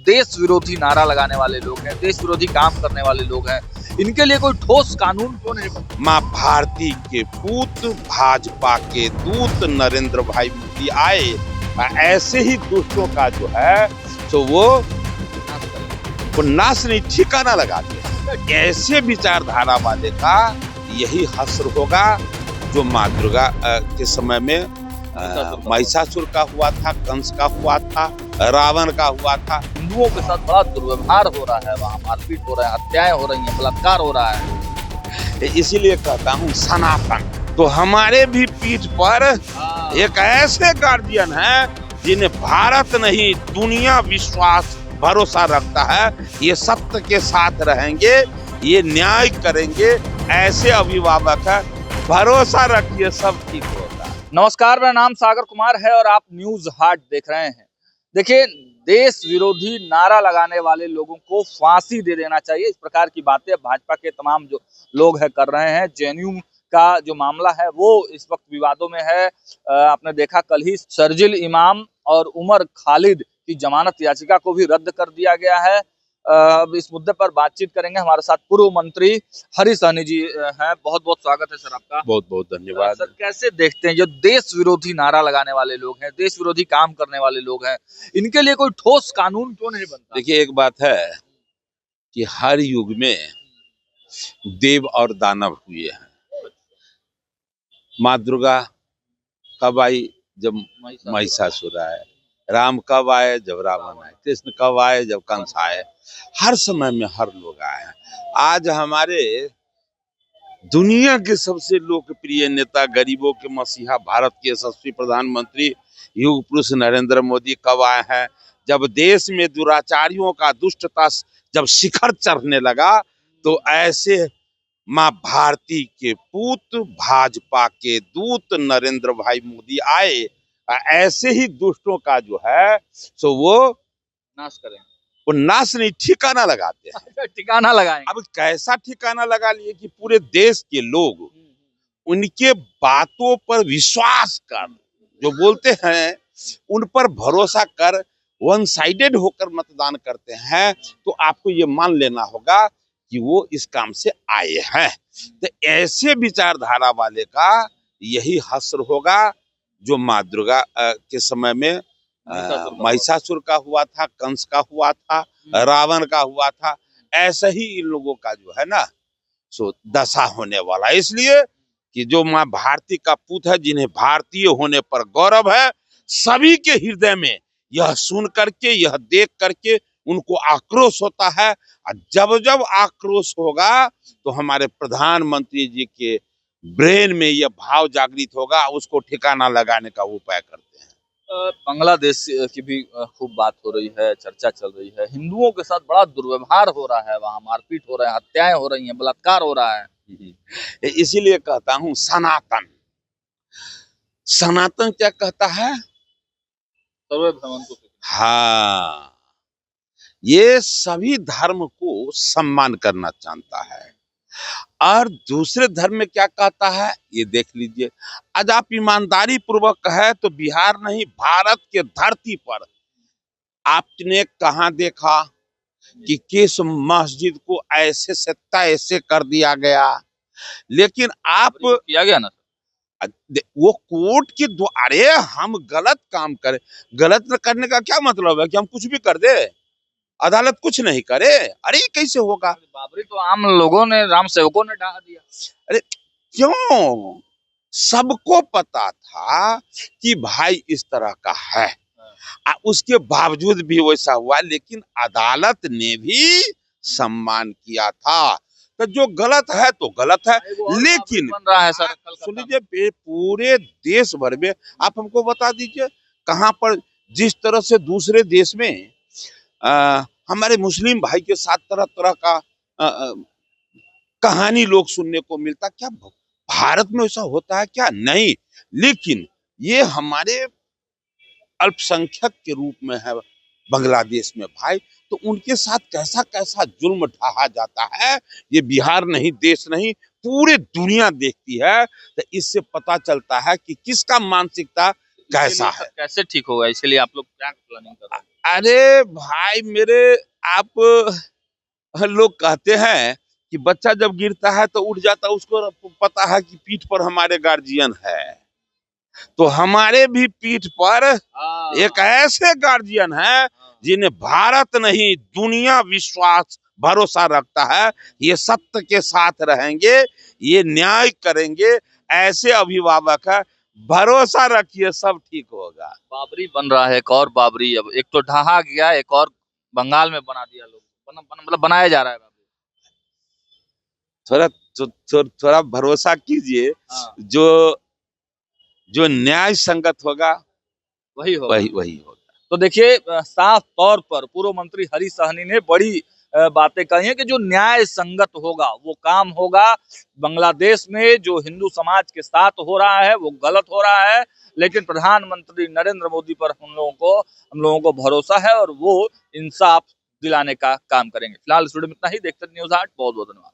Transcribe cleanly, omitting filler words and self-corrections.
देश विरोधी नारा लगाने वाले लोग हैं, देश विरोधी काम करने वाले लोग हैं, इनके लिए कोई ठोस कानून क्यों नहीं बनता? माँ भारती के पूत भाजपा के दूत नरेंद्र भाई मोदी आए, ऐसे ही दुष्टों का जो है तो वो नाश नहीं ठिकाना लगाते। ऐसे विचारधारा वाले का यही हश्र होगा जो माँ दुर्गा के समय में महिषासुर का हुआ था, कंस का हुआ था, रावण का हुआ था। हिंदुओं के साथ बड़ा दुर्व्यवहार हो रहा है, वहाँ मारपीट हो रहा है, हत्याएं हो रही हैं, बलात्कार हो रहा है। इसीलिए कहता हूँ सनातन तो हमारे भी पीठ पर एक ऐसे गार्जियन है जिन्हें भारत नहीं दुनिया विश्वास भरोसा रखता है। ये सत्य के साथ रहेंगे, ये न्याय करेंगे, ऐसे अभिभावक है, भरोसा रखिए सब ठीक होगा। नमस्कार, मेरा नाम सागर कुमार है और आप न्यूज हाट देख रहे हैं। देखिए, देश विरोधी नारा लगाने वाले लोगों को फांसी दे देना चाहिए, इस प्रकार की बातें भाजपा के तमाम जो लोग हैं कर रहे हैं। जेएनयू का जो मामला है वो इस वक्त विवादों में है। आपने देखा कल ही शर्जिल इमाम और उमर खालिद की जमानत याचिका को भी रद्द कर दिया गया है। अब इस मुद्दे पर बातचीत करेंगे। हमारे साथ पूर्व मंत्री हरि सहनी जी हैं। बहुत बहुत स्वागत है सर आपका। बहुत बहुत धन्यवाद। सर, कैसे देखते हैं जो देश विरोधी नारा लगाने वाले लोग हैं, देश विरोधी काम करने वाले लोग हैं, इनके लिए कोई ठोस कानून क्यों नहीं बनता? देखिए, एक बात है कि हर युग में देव और दानव हुए हैं। माँ दुर्गा कब आई? जब महिषासुर आए। राम कब आए? जब रावण आए। कृष्ण कब आए? जब कंस आए। हर समय में हर लोग आए हैं। आज हमारे दुनिया के सबसे लोकप्रिय नेता, गरीबों के मसीहा, भारत के यशस्वी प्रधानमंत्री युग पुरुष नरेंद्र मोदी कब आए हैं? जब देश में दुराचारियों का दुष्टता जब शिखर चढ़ने लगा तो ऐसे माँ भारती के पूत भाजपा के दूत नरेंद्र भाई मोदी आए, ऐसे ही दुष्टों का जो है सो वो नाश करें, वो नाश नहीं ठिकाना लगाते हैं। ठिकाना लगाएंगे। अब कैसा ठिकाना लगा लिए कि पूरे देश के लोग उनके बातों पर विश्वास कर, जो बोलते हैं उन पर भरोसा कर वन साइडेड होकर मतदान करते हैं, तो आपको ये मान लेना होगा कि वो इस काम से आए हैं। तो ऐसे विचारधारा वाले का यही हश्र होगा जो माँ दुर्गा के समय में महिषासुर का हुआ था, कंस का हुआ था, रावण का हुआ था। ऐसा ही इन लोगों का जो है ना सो दशा होने वाला। इसलिए कि जो माँ भारती का पूत है, जिन्हें भारतीय होने पर गौरव है, सभी के हृदय में यह सुन करके, यह देख करके उनको आक्रोश होता है। और जब जब आक्रोश होगा तो हमारे प्रधानमंत्री जी के ब्रेन में यह भाव जागृत होगा, उसको ठिकाना लगाने का उपाय करते हैं। बांग्लादेश की भी खूब बात हो रही है, चर्चा चल रही है। हिंदुओं के साथ बड़ा दुर्व्यवहार हो रहा है, वहाँ मारपीट हो रहा है, हत्याएं हो रही हैं, बलात्कार हो रहा है। इसीलिए कहता हूँ सनातन। सनातन क्या कहता है? हाँ, ये सभी धर्म को सम्मान करना जानता है। और दूसरे धर्म में क्या कहता है ये देख लीजिए। आज आप ईमानदारी पूर्वक है तो बिहार नहीं, भारत के धरती पर आपने कहाँ देखा कि किस मस्जिद को ऐसे से तैसे कर दिया गया? लेकिन आप किया गया ना, वो कोर्ट के द्वारे हम गलत काम करें। गलत करने का क्या मतलब है कि हम कुछ भी कर दे, अदालत कुछ नहीं करे? अरे कैसे होगा? बाबरी तो आम लोगों ने, राम सेवकों ने ढहा दिया। अरे क्यों? सबको पता था कि भाई इस तरह का है, उसके बावजूद भी वैसा हुआ। लेकिन अदालत ने भी सम्मान किया था। तो जो गलत है तो गलत है, लेकिन बन रहा है सर। सुन लीजिए, पूरे देश भर में आप हमको बता दीजिए कहाँ पर जिस तरह से दूसरे देश में हमारे मुस्लिम भाई के साथ तरह तरह का कहानी लोग सुनने को मिलता, क्या भारत में ऐसा होता है क्या? नहीं। लेकिन ये हमारे अल्पसंख्यक के रूप में है बांग्लादेश में भाई, तो उनके साथ कैसा कैसा जुल्म ढहा जाता है, ये बिहार नहीं, देश नहीं, पूरे दुनिया देखती है। तो इससे पता चलता है कि किसका मानसिकता कैसा है। कैसे ठीक होगा, इसके लिए आप लोग क्या प्लानिंग कर रहे हैं? अरे भाई मेरे, आप लोग कहते हैं कि बच्चा जब गिरता है तो उठ जाता है, उसको पता है कि पीठ पर हमारे गार्जियन है, तो हमारे भी पीठ पर एक ऐसे गार्जियन है जिन्हें भारत नहीं दुनिया विश्वास भरोसा रखता है, ये सत्य के साथ रहेंगे, ये न्याय करेंगे, ऐसे अभिभावक है, भरोसा रखिए सब ठीक होगा। बाबरी बन रहा है, एक और बाबरी, अब एक तो ढहा गया, एक और बंगाल में बना दिया लोग, मतलब बनाया जा रहा है। थोड़ा भरोसा कीजिए, हाँ, जो जो न्याय संगत होगा वही होगा। वही होगा। तो देखिए, साफ तौर पर पूर्व मंत्री हरीश सहनी ने बड़ी बातें कही हैं कि जो न्याय संगत होगा वो काम होगा। बांग्लादेश में जो हिंदू समाज के साथ हो रहा है वो गलत हो रहा है, लेकिन प्रधानमंत्री नरेंद्र मोदी पर हम लोगों को भरोसा है और वो इंसाफ दिलाने का काम करेंगे। फिलहाल इस वीडियो में इतना ही। देखते रहिए न्यूज़ 8। बहुत बहुत धन्यवाद।